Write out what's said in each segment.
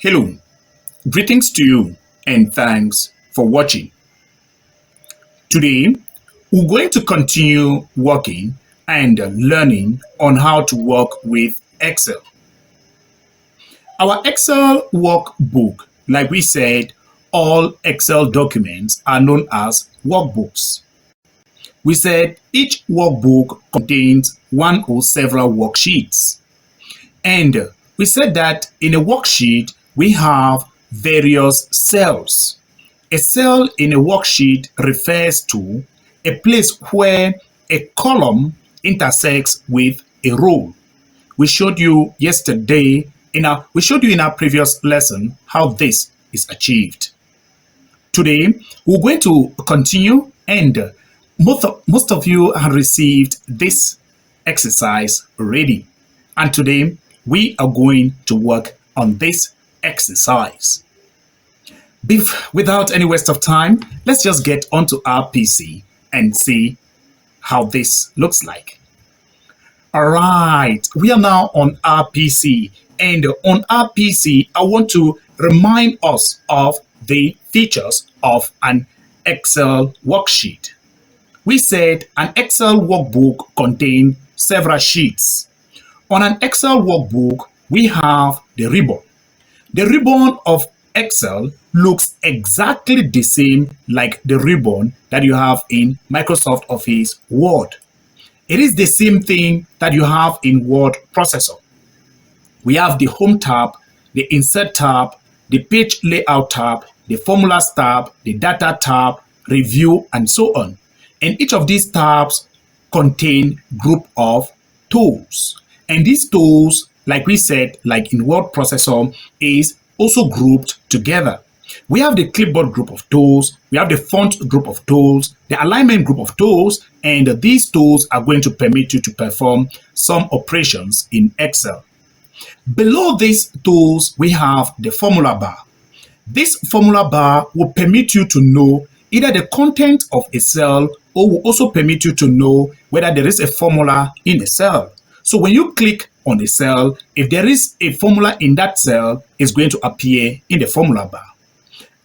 Hello, greetings to you and thanks for watching. Today, we're going to continue working and learning on how to work with Excel. Our Excel workbook, like we said, all Excel documents are known as workbooks. We said each workbook contains one or several worksheets. And we said that in a worksheet, we have various cells. A cell in a worksheet refers to a place where a column intersects with a row. We showed you yesterday in our previous lesson how this is achieved. Today, we're going to continue, and most of you have received this exercise already. And today, we are going to work on this exercise. Without any waste of time, let's just get onto our PC and see how this looks like. All right, we are now on our PC, and on our PC, I want to remind us of the features of an Excel worksheet. We said an Excel workbook contains several sheets. On an Excel workbook, we have the ribbon. The ribbon of Excel looks exactly the same like the ribbon that you have in Microsoft Office Word. It is the same thing that you have in Word Processor. We have the Home tab, the Insert tab, the Page Layout tab, the Formulas tab, the Data tab, Review, and so on. And each of these tabs contain group of tools. And these tools, like we said, like in Word Processor, is also grouped together. We have the clipboard group of tools, we have the font group of tools, the alignment group of tools, and these tools are going to permit you to perform some operations in Excel. Below these tools, we have the formula bar. This formula bar will permit you to know either the content of a cell or will also permit you to know whether there is a formula in a cell. So when you click on a cell, if there is a formula in that cell, it's going to appear in the formula bar.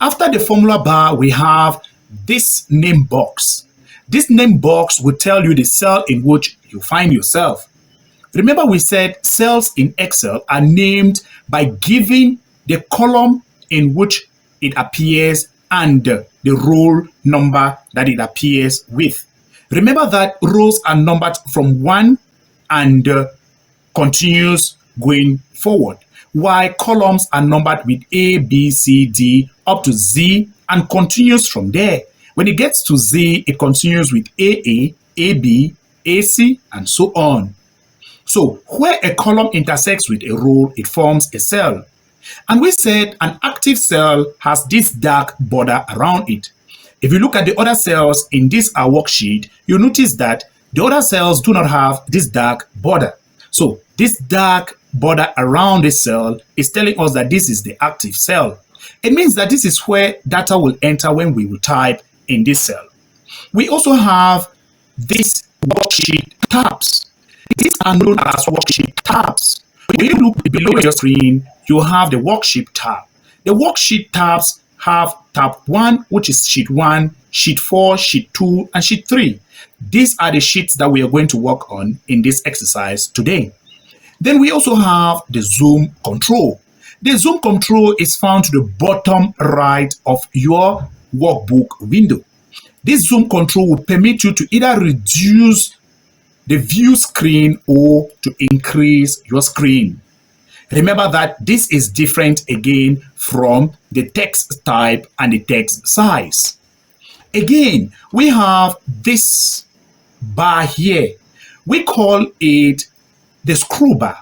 After the formula bar, we have this name box. This name box will tell you the cell in which you find yourself. Remember, we said cells in Excel are named by giving the column in which it appears and the row number that it appears with. Remember that rows are numbered from 1 and continues going forward, while columns are numbered with A, B, C, D up to Z and continues from there. When it gets to Z, it continues with AA, AB, AC, and so on. So where a column intersects with a row, it forms a cell. And we said an active cell has this dark border around it. If you look at the other cells in this worksheet, you'll notice that the other cells do not have this dark border. So this dark border around the cell is telling us that this is the active cell. It means that this is where data will enter when we will type in this cell. We also have these worksheet tabs. These are known as worksheet tabs. When you look below your screen, you have the worksheet tab. The worksheet tabs have tab 1, which is sheet 1, sheet 4, sheet 2, and sheet 3. These are the sheets that we are going to work on in this exercise today. Then we also have the zoom control. The zoom control is found to the bottom right of your workbook window. This zoom control will permit you to either reduce the view screen or to increase your screen. Remember that this is different again from the text type and the text size. Again, we have this bar here. We call it the scroll bar.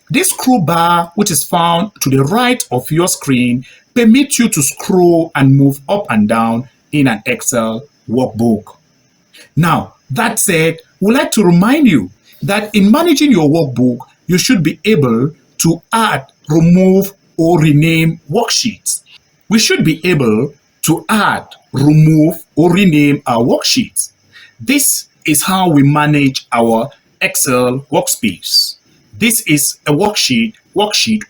This scroll bar, which is found to the right of your screen, permits you to scroll and move up and down in an Excel workbook. Now, that said, we'd like to remind you that in managing your workbook, you should be able to add, remove, or rename worksheets. We should be able to add, remove, or rename our worksheets. This is how we manage our Excel workspace. This is a worksheet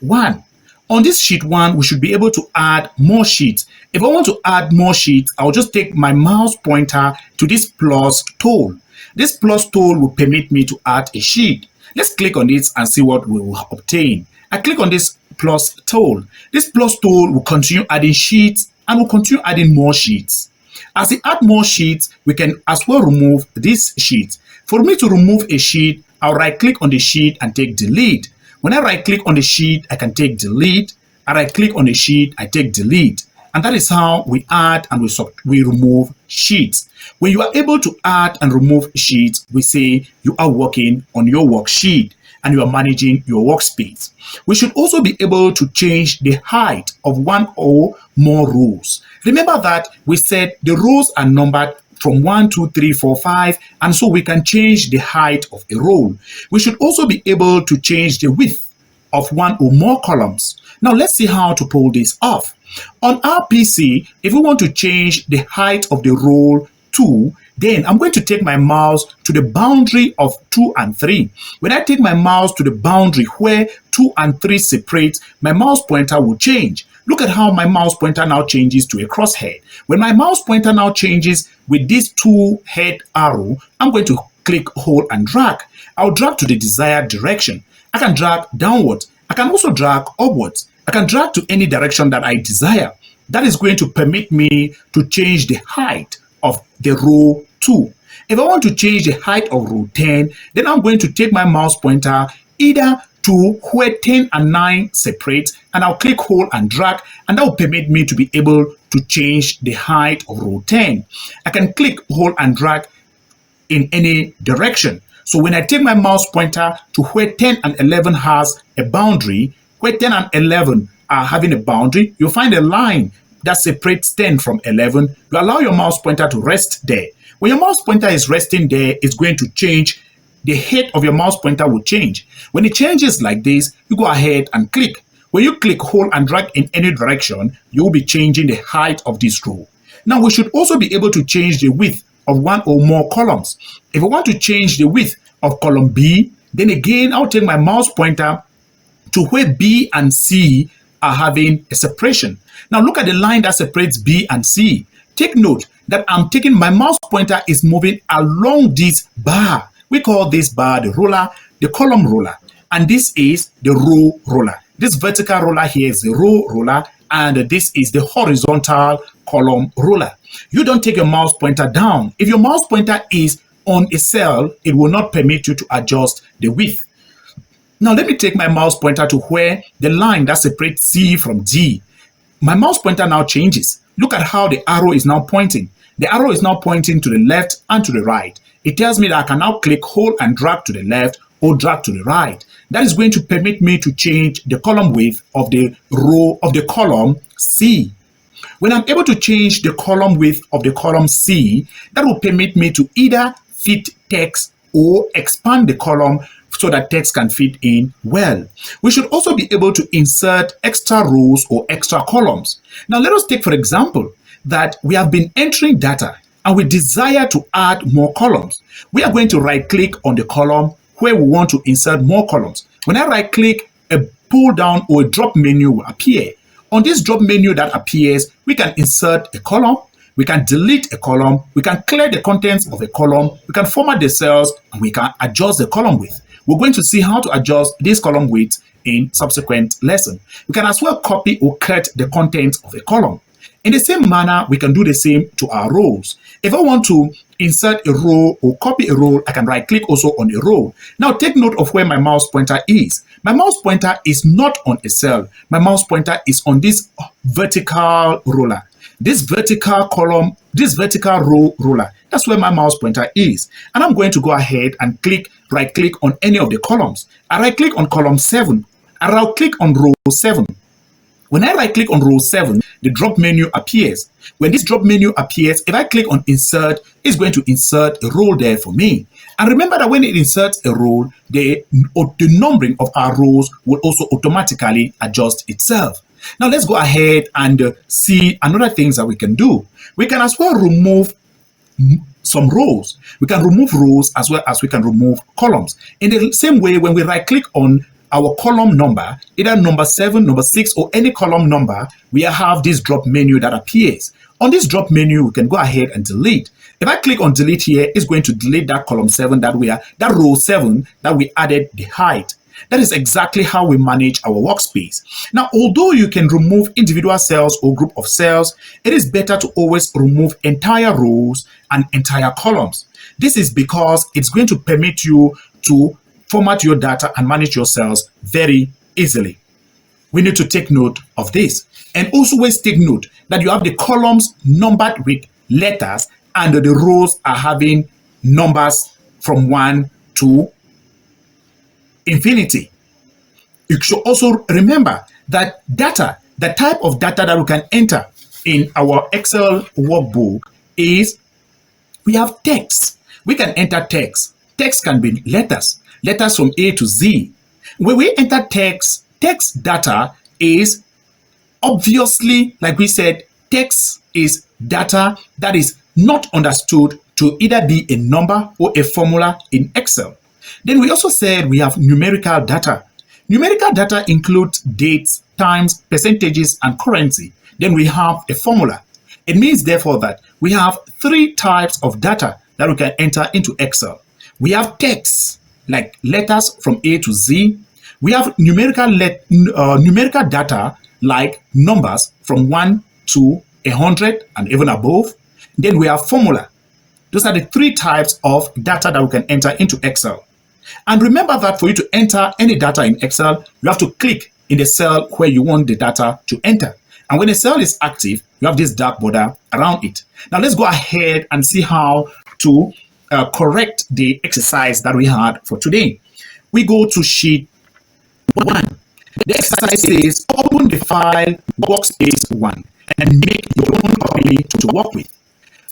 1. On this sheet 1, we should be able to add more sheets. If I want to add more sheets, I'll just take my mouse pointer to this plus tool. This plus tool will permit me to add a sheet. Let's click on this and see what we will obtain. I click on this plus tool. This plus tool will continue adding sheets and will continue adding more sheets. As we add more sheets, we can as well remove this sheet. For me to remove a sheet, I'll right click on the sheet and take delete. When I right click on the sheet, I can take delete. I right click on the sheet, I take delete. And that is how we add and we remove sheets. When you are able to add and remove sheets, we say you are working on your worksheet and you are managing your workspace. We should also be able to change the height of one or more rows. Remember that we said the rows are numbered from 1, 2, 3, 4, 5, and so we can change the height of a row. We should also be able to change the width of one or more columns. Now let's see how to pull this off. On our PC, if we want to change the height of the row 2, then I'm going to take my mouse to the boundary of 2 and 3. When I take my mouse to the boundary where 2 and 3 separate, my mouse pointer will change. Look at how my mouse pointer now changes to a crosshead. When my mouse pointer now changes with this 2 head arrow, I'm going to click, hold, and drag. I'll drag to the desired direction. I can drag downwards. I can also drag upwards. I can drag to any direction that I desire. That is going to permit me to change the height of the row 2. If I want to change the height of row 10, then I'm going to take my mouse pointer either to where 10 and 9 separate, and I'll click, hold, and drag, and that will permit me to be able to change the height of row 10. I can click, hold, and drag in any direction. So when I take my mouse pointer to where 10 and 11 has a boundary, where 10 and 11 are having a boundary, you'll find a line that separates 10 from 11. You allow your mouse pointer to rest there. When your mouse pointer is resting there, it's going to change. The head of your mouse pointer will change. When it changes like this, you go ahead and click. When you click, hold, and drag in any direction, you will be changing the height of this row. Now, we should also be able to change the width of one or more columns. If I want to change the width of column B, then again, I'll take my mouse pointer to where B and C are having a separation. Now, look at the line that separates B and C. Take note that I'm taking my mouse pointer is moving along this bar. We call this bar the ruler, the column ruler, and this is the row ruler. This vertical ruler here is the row ruler, and this is the horizontal column ruler. You don't take your mouse pointer down. If your mouse pointer is on a cell, it will not permit you to adjust the width. Now let me take my mouse pointer to where the line that separates C from D. My mouse pointer now changes. Look at how the arrow is now pointing. The arrow is now pointing to the left and to the right. It tells me that I can now click, hold, and drag to the left or drag to the right. That is going to permit me to change the column width of the row of the column C. When I'm able to change the column width of the column C, that will permit me to either fit text or expand the column so that text can fit in well. We should also be able to insert extra rows or extra columns. Now let us take, for example, that we have been entering data and we desire to add more columns. We are going to right click on the column where we want to insert more columns. When I right click, a pull down or a drop menu will appear. On this drop menu that appears, we can insert a column, we can delete a column, we can clear the contents of a column, we can format the cells, and we can adjust the column width. We're going to see how to adjust this column width in subsequent lesson. We can as well copy or cut the contents of a column. In the same manner, we can do the same to our rows. If I want to insert a row or copy a row, I can right click also on a row. Now take note of where my mouse pointer is. My mouse pointer is not on a cell. My mouse pointer is on this vertical ruler. This vertical column, this vertical row ruler, that's where my mouse pointer is. And I'm going to go ahead and right click on any of the columns. I right click on column 7. I right click on row 7. When I right click on row 7, the drop menu appears. When this drop menu appears, if I click on insert, it's going to insert a row there for me. And remember that when it inserts a row, the numbering of our rows will also automatically adjust itself. Now let's go ahead and see another things that we can do. We can as well remove some rows. We can remove rows as well as we can remove columns. In the same way, when we right click on our column number, either number 7, number 6, or any column number, we have this drop menu that appears. On this drop menu, we can go ahead and delete. If I click on delete here, it's going to delete that column 7 that row 7 that we added the height. That is exactly how we manage our workspace. Now, although you can remove individual cells or group of cells, it is better to always remove entire rows and entire columns. This is because it's going to permit you to format your data and manage your cells very easily. We need to take note of this. And also always take note that you have the columns numbered with letters and the rows are having numbers from 1 to infinity. You should also remember that data, the type of data that we can enter in our Excel workbook is we have text. We can enter text. Text can be letters from A to Z. When we enter text data is obviously, like we said, text is data that is not understood to either be a number or a formula in Excel. Then we also said we have numerical data. Numerical data includes dates, times, percentages, and currency. Then we have a formula. It means, therefore, that we have 3 types of data that we can enter into Excel. We have text, like letters from A to Z. We have numerical data, like numbers from 1 to 100 and even above. Then we have formula. Those are the 3 types of data that we can enter into Excel. And remember that for you to enter any data in Excel, you have to click in the cell where you want the data to enter. And when the cell is active, you have this dark border around it. Now let's go ahead and see how to correct the exercise that we had for today. We go to sheet 1. The exercise says open the file workspace 1 and make your own copy to work with.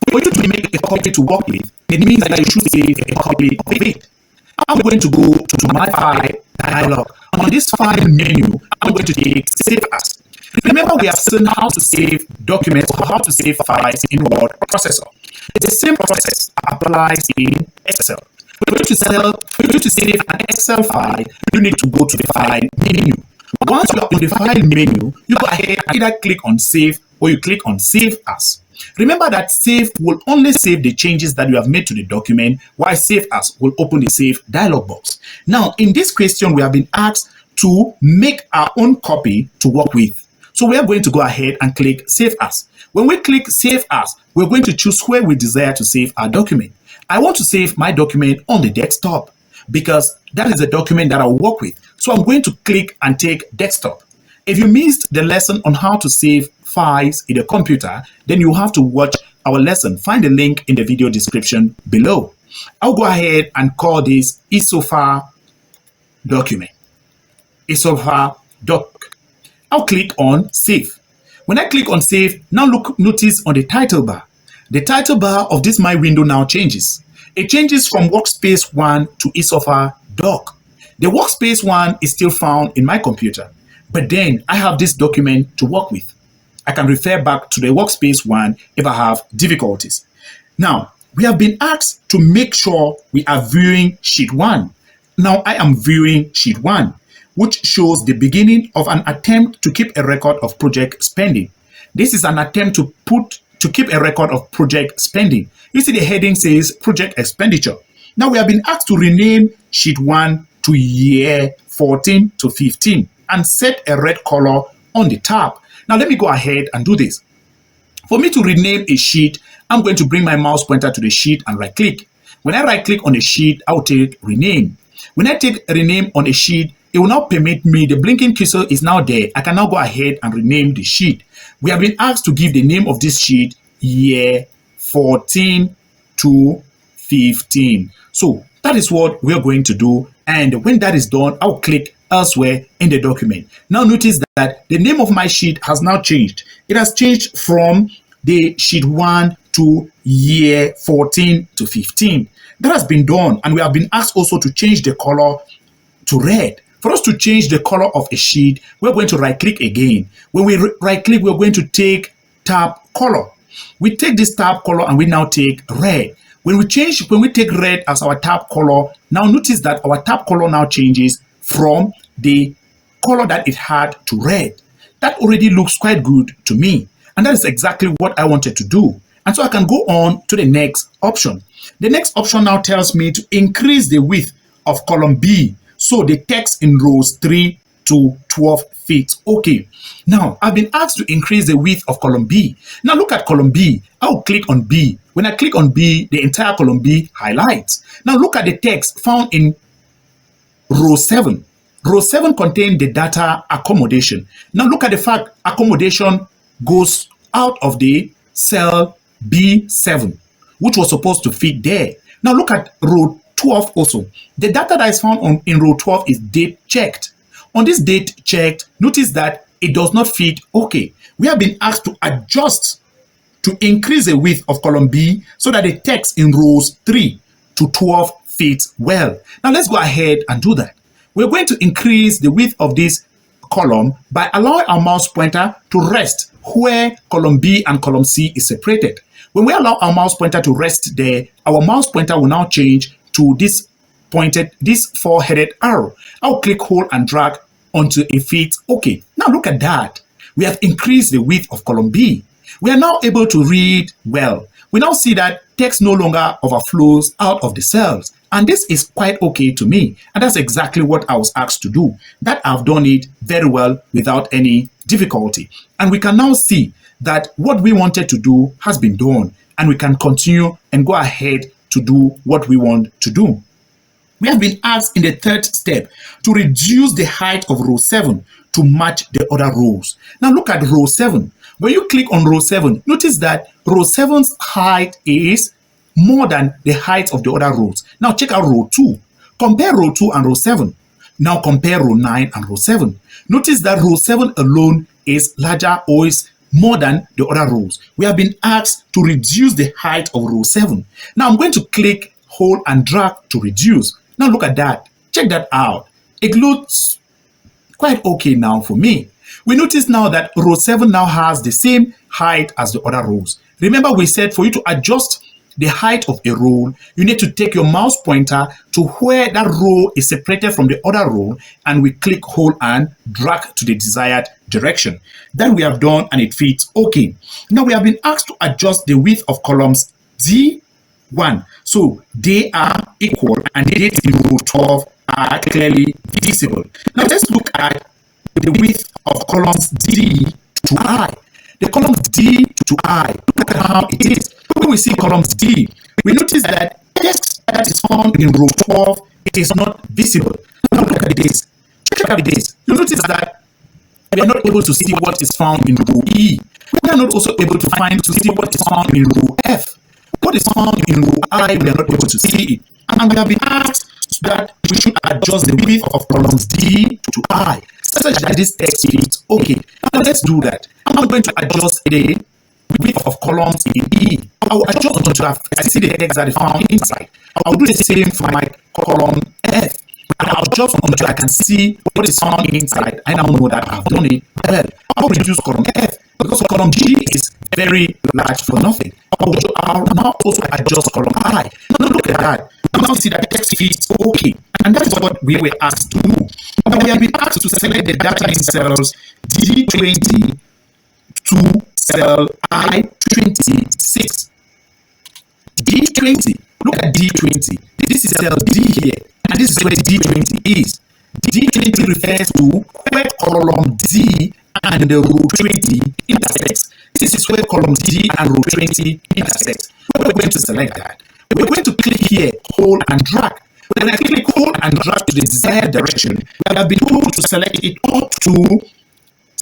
For you to make a copy to work with, it means that you should save a copy of it. I'm going to go to my file dialog. On this file menu, I'm going to take Save As. Remember, we have seen how to save documents or how to save files in word processor. The same process applies in Excel. For you to save an Excel file, you need to go to the file menu. Once you are on the file menu, you go ahead and either click on Save or you click on Save As. Remember that Save will only save the changes that you have made to the document, while Save As will open the Save dialog box. Now, in this question, we have been asked to make our own copy to work with. So we are going to go ahead and click Save As. When we click Save As, we're going to choose where we desire to save our document. I want to save my document on the desktop because that is the document that I'll work with. So I'm going to click and take desktop. If you missed the lesson on how to save files in a computer, then you have to watch our lesson. Find the link in the video description below. I'll go ahead and call this isofile document. Isofile doc. I'll click on Save. When I click on Save, now notice on the title bar. The title bar of this My window now changes. It changes from Workspace 1 to isofile doc. The Workspace 1 is still found in my computer, but then I have this document to work with. I can refer back to the Workspace 1 if I have difficulties. Now, we have been asked to make sure we are viewing Sheet 1. Now, I am viewing Sheet 1, which shows the beginning of an attempt to keep a record of project spending. This is an attempt to keep a record of project spending. You see the heading says project expenditure. Now we have been asked to rename Sheet 1 to year 14 to 15 and set a red color on the tab. Now let me go ahead and do this. For me to rename a sheet, I'm going to bring my mouse pointer to the sheet and right click. When I right click on a sheet, I'll take rename. When I take rename on a sheet, it will now permit me, the blinking cursor is now there. I can now go ahead and rename the sheet. We have been asked to give the name of this sheet year 14 to 15. So that is what we're going to do. And when that is done, I'll click elsewhere in the document. Now notice that the name of my sheet has now changed. It has changed from the sheet 1 to year 14 to 15. That has been done. And we have been asked also to change the color to red. For us to change the color of a sheet, we're going to right click again. When we right click, we're going to take tab color. We take this tab color and we now take red. When we take red as our tab color, now notice that our tab color now changes from the color that it had to red. That already looks quite good to me. And that is exactly what I wanted to do. And so I can go on to the next option. The next option now tells me to increase the width of column B. So the text in rows 3 to 12 feet. Okay. Now, I've been asked to increase the width of column B. Now look at column B. I'll click on B. When I click on B, the entire column B highlights. Now look at the text found in row 7. Row 7 contains the data accommodation. Now look at the fact accommodation goes out of the cell B7, which was supposed to fit there. Now look at row 12 also. The data that is found in row 12 is date checked. On this date checked, notice that it does not fit. Okay, we have been asked to adjust to increase the width of column B so that the text in rows 3 to 12 fits well. Now let's go ahead and do that. We're going to increase the width of this column by allowing our mouse pointer to rest where column B and column C is separated. When we allow our mouse pointer to rest there, our mouse pointer will now change to this four-headed arrow. I'll click, hold, and drag until it fits. Okay, now look at that. We have increased the width of column B. We are now able to read well. We now see that text no longer overflows out of the cells. And this is quite okay to me. And that's exactly what I was asked to do. That I've done it very well without any difficulty. And we can now see that what we wanted to do has been done. And we can continue and go ahead to do what we want to do. We have been asked in the third step to reduce the height of row 7 to match the other rows. Now look at row 7. When you click on row 7, notice that row 7's height is more than the height of the other rows. Now check out row 2. Compare row 2 and row 7. Now compare row 9 and row 7. Notice that row 7 alone is larger or is more than the other rows. We have been asked to reduce the height of row 7. Now I'm going to click, hold, and drag to reduce. Now look at that. Check that out. It looks quite okay now for me. We notice now that row 7 now has the same height as the other rows. Remember, we said for you to adjust the height of a row, you need to take your mouse pointer to where that row is separated from the other row, and we click, hold, and drag to the desired direction. That we have done, and it fits okay. Now we have been asked to adjust the width of columns D1. So they are equal, and the dates in row 12 are clearly visible. Now let's look at the width of columns D to I. The columns D to I, look at how it is. When we see columns D, we notice that text that is found in row 12, it is not visible. Now look at this. Check out this. You notice that we are not able to see what is found in row E. We are not also able to see what is found in row F. What is found in row I, we are not able to see it. And we have been asked that we should adjust the width of columns D to I, such that this text fits okay. Now let's do that. I'm going to adjust the width of columns in E. I will adjust until I see the text that is found inside. I'll do the same for my column F. And I'll adjust until I can see what is found inside. I now know that I've done it well. I'll reduce column F because column G is very large for nothing. I'll now also adjust column I. Now look at that. You now see that text fits okay. And that is what we were asked to do. But we have been asked to select the data in cells D20 to cell I26. D20. Look at D20. This is cell D here. And this is where D20 is. D20 refers to where column D and the row 20 intersects. This is where column D and row 20 intersects. We're going to select that. We're going to click here, hold, and drag. When I click hold and drag to the desired direction, I have been able to select it up to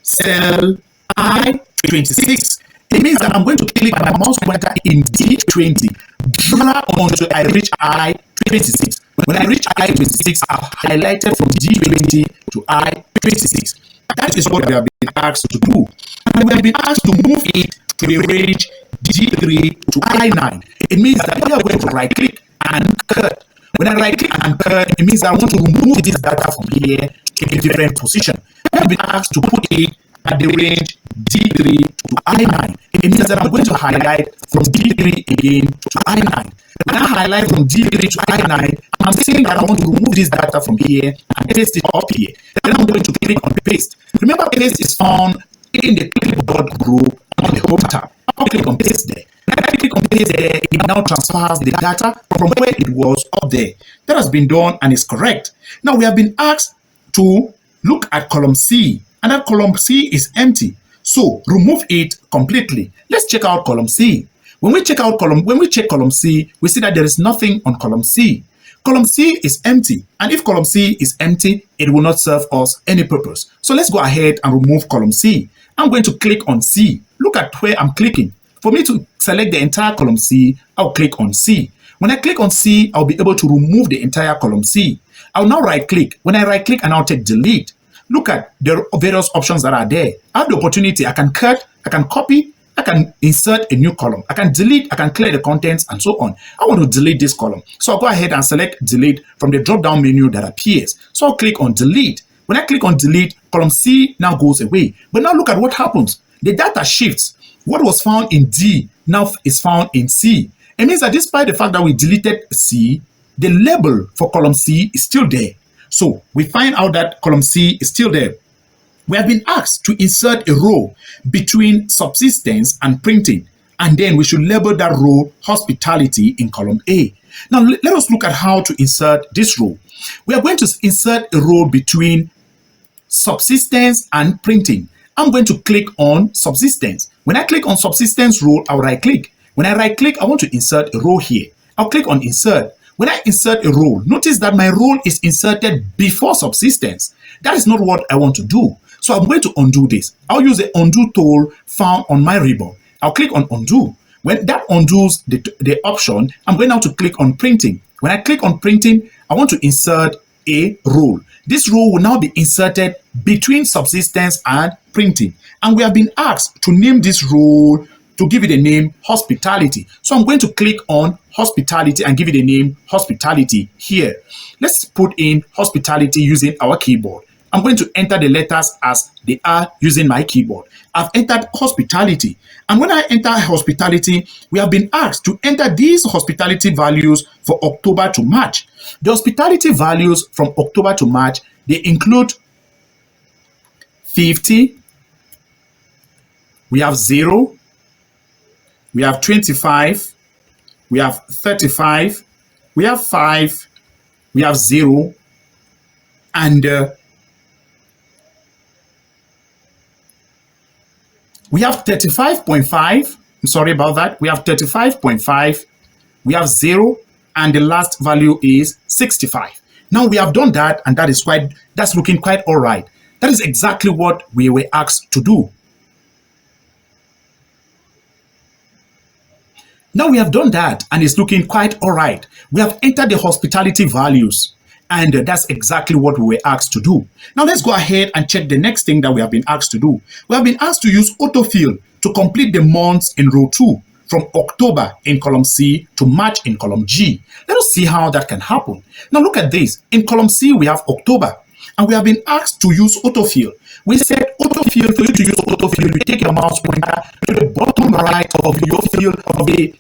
cell I26. It means that I'm going to click my mouse pointer in D20, drag until I reach I26. When I reach I26, I've highlighted from D20 to I26. That is what we have been asked to do. And we have been asked to move it to the range D3 to I9. It means that we are going to right click and cut. When I right click and cut, it means that I want to remove this data from here to a different position. I have been asked to put it at the range D3 to to I9. It means that I'm going to highlight from D3 again to I9. When I highlight from D3 to I9, I'm saying that I want to remove this data from here and paste it up here. Then I'm going to click on paste. Remember, paste is found in the clipboard group on the home tab. I'll click on paste there. When I click on paste there, it now transfers the data from where it was up there. That has been done and is correct. Now we have been asked to look at column C, and that column C is empty. So remove it completely. Let's check out column C. When we check column C, we see that there is nothing on column C. Column C is empty, and if column C is empty, it will not serve us any purpose. So let's go ahead and remove column C. I'm going to click on C. Look at where I'm clicking. For me to select the entire column C, I'll click on C. When I click on C, I'll be able to remove the entire column C. I'll now right click. When I right click and I'll take delete, look at the various options that are there. I have the opportunity, I can cut, I can copy, I can insert a new column, I can delete, I can clear the contents, and so on. I want to delete this column. So I'll go ahead and select delete from the drop-down menu that appears. So I'll click on delete. When I click on delete, column C now goes away. But now look at what happens. The data shifts. What was found in D now is found in C. It means that despite the fact that we deleted C, the label for column C is still there. So we find out that column C is still there. We have been asked to insert a row between subsistence and printing, and then we should label that row hospitality in column A. Now let us look at how to insert this row. We are going to insert a row between subsistence and printing. I'm going to click on subsistence. When I click on subsistence row, I'll right click. When I right click, I want to insert a row here. I'll click on insert. When I insert a row, notice that my row is inserted before subsistence. That is not what I want to do. So I'm going to undo this. I'll use the undo tool found on my ribbon. I'll click on undo. When that undoes the option, I'm going now to click on printing. When I click on printing, I want to insert a row. This row will now be inserted between subsistence and printing. And we have been asked to name this row, to give it a name hospitality. So I'm going to click on hospitality and give it a name hospitality here. Let's put in hospitality using our keyboard. I'm going to enter the letters as they are using my keyboard. I've entered hospitality. And when I enter hospitality, we have been asked to enter these hospitality values for October to March. The hospitality values from October to March, they include 50, we have 0, we have 25, we have 35, we have 5, we have 0, and we have 35.5. I'm sorry about that. We have 35.5, we have 0, and the last value is 65. Now we have done that, and that's looking quite all right. That is exactly what we were asked to do. Now we have done that, and it's looking quite all right. We have entered the hospitality values, and that's exactly what we were asked to do. Now let's go ahead and check the next thing that we have been asked to do. We have been asked to use autofill to complete the months in row 2, from October in column C to March in column G. Let us see how that can happen. Now look at this. In column C, we have October, and we have been asked to use autofill. We said autofill, for you to use autofill, you take your mouse pointer to the bottom right of your field of the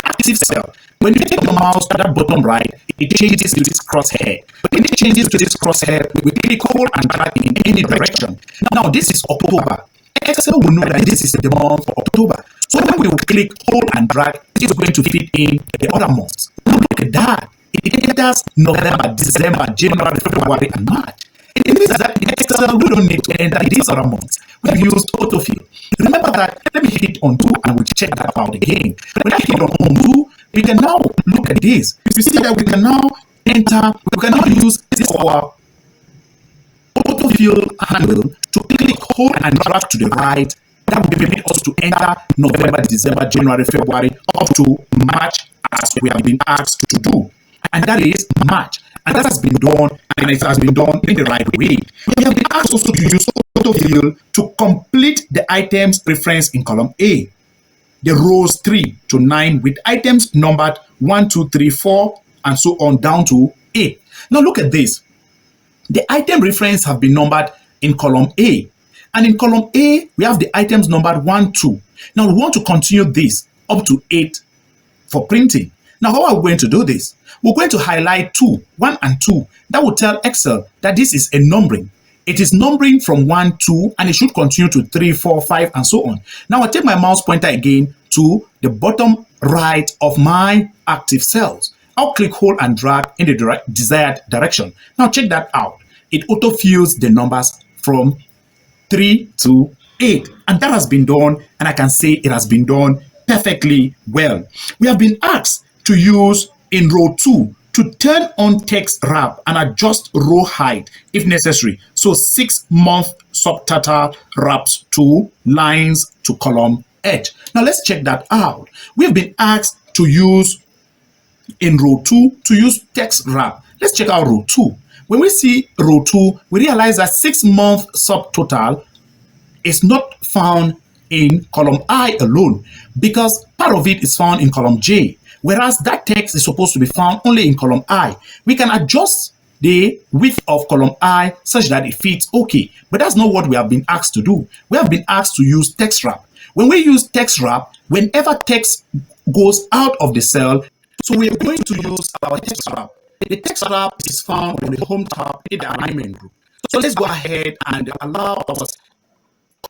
active cell. When you take your mouse to that bottom right, it changes to this crosshair. When it changes to this crosshair, we click hold and drag in any direction. Now this is October. Excel will know that this is the month of October. So when we will click hold and drag, it is going to fit in the other months. Now look at that. It enters November, December, January, February, and March. It means that in Excel, we don't need to enter these other months. We have used autofill. Remember that. Let me hit undo and we'll check that out again. When I hit on undo, we can now look at this. You see that we can now use this our autofill handle to click, hold, and drag to the right. That will permit us to enter November, December, January, February, up to March, as we have been asked to do. And that is March. And that has been done, and it has been done in the right way. We have been asked also to use autofill to complete the items referenced in column A, the rows 3 to 9 with items numbered 1, 2, 3, 4, and so on down to 8. Now look at this. The item reference have been numbered in column A, And in column A, we have the items numbered 1, 2. Now we want to continue this up to 8 for printing. Now, how are we going to do this? We're going to highlight 2, 1 and 2. That will tell Excel that this is a numbering. It is numbering from 1, 2, and it should continue to 3, 4, 5, and so on. Now, I take my mouse pointer again to the bottom right of my active cells. I'll click, hold, and drag in the desired direction. Now, check that out. It auto-fills the numbers from 3 to 8. And that has been done, and I can say it has been done perfectly well. We have been asked to use in row 2 to turn on text wrap and adjust row height if necessary. So 6-month subtotal wraps to lines to column edge. Now let's check that out. We've been asked to use in row 2 to use text wrap. Let's check out row 2. When we see row 2, we realize that 6-month subtotal is not found in column I alone, because part of it is found in column J, whereas that text is supposed to be found only in column I. We can adjust the width of column I such that it fits okay, but that's not what we have been asked to do. We have been asked to use text wrap. When we use text wrap, whenever text goes out of the cell, so we are going to use our text wrap. The text wrap is found on the home tab in the alignment group. So let's go ahead and allow us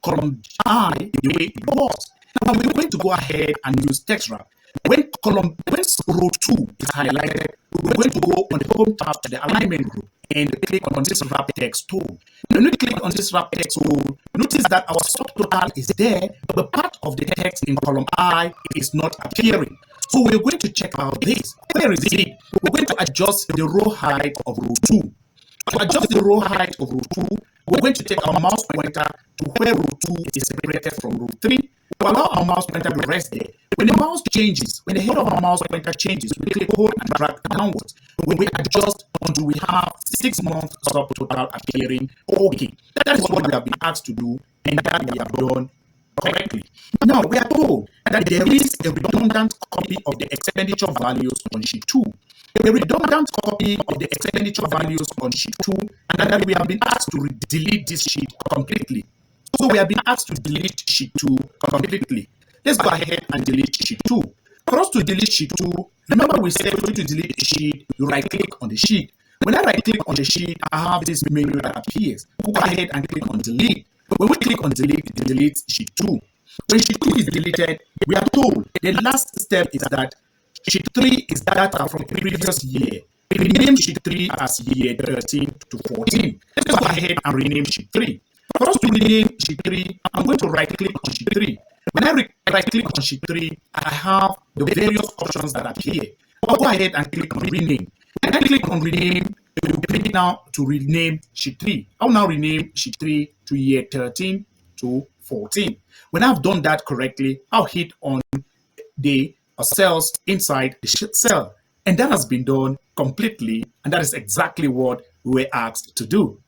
column I the way it was. Now we're going to go ahead and use text wrap. When row 2 is highlighted, we're going to go on the home tab to the alignment group and click on this wrap text tool. When we click on this wrap text tool, notice that our subtotal is there, but part of the text in column I is not appearing. So we're going to check out this. Where is it? We're going to adjust the row height of row 2. To adjust the row height of row 2, we're going to take our mouse pointer to where row 2 is separated from row 3. We allow our mouse pointer to rest there. When the mouse changes, when the head of our mouse pointer changes, we click, hold, and drag downwards. When we adjust until we have 6-month subtotal appearing okay. That is what we have been asked to do, and that we have done correctly. Now, we are told that there is a redundant copy of the expenditure values on sheet 2. A redundant copy of the expenditure values on sheet 2, and that we have been asked to delete this sheet completely. So we have been asked to delete sheet 2 completely. Let's go ahead and delete sheet 2. For us to delete sheet 2, remember we said we're going to delete the sheet, you right-click on the sheet. When I right-click on the sheet, I have this menu that appears. Go ahead and click on delete. When we click on delete, it deletes sheet 2. When sheet 2 is deleted, we are told the last step is that sheet 3 is data from the previous year. We rename sheet 3 as year 13 to 14. Let's go ahead and rename sheet 3. For us to rename sheet 3, I'm going to right-click on sheet 3. When I right-click on sheet 3, I have the various options that appear. I'll go ahead and click on rename. When I click on rename, it will bring me now to rename sheet 3. I'll now rename sheet 3 to year 13 to 14. When I've done that correctly, I'll hit on the cells inside the cell. And that has been done completely, and that is exactly what we were asked to do.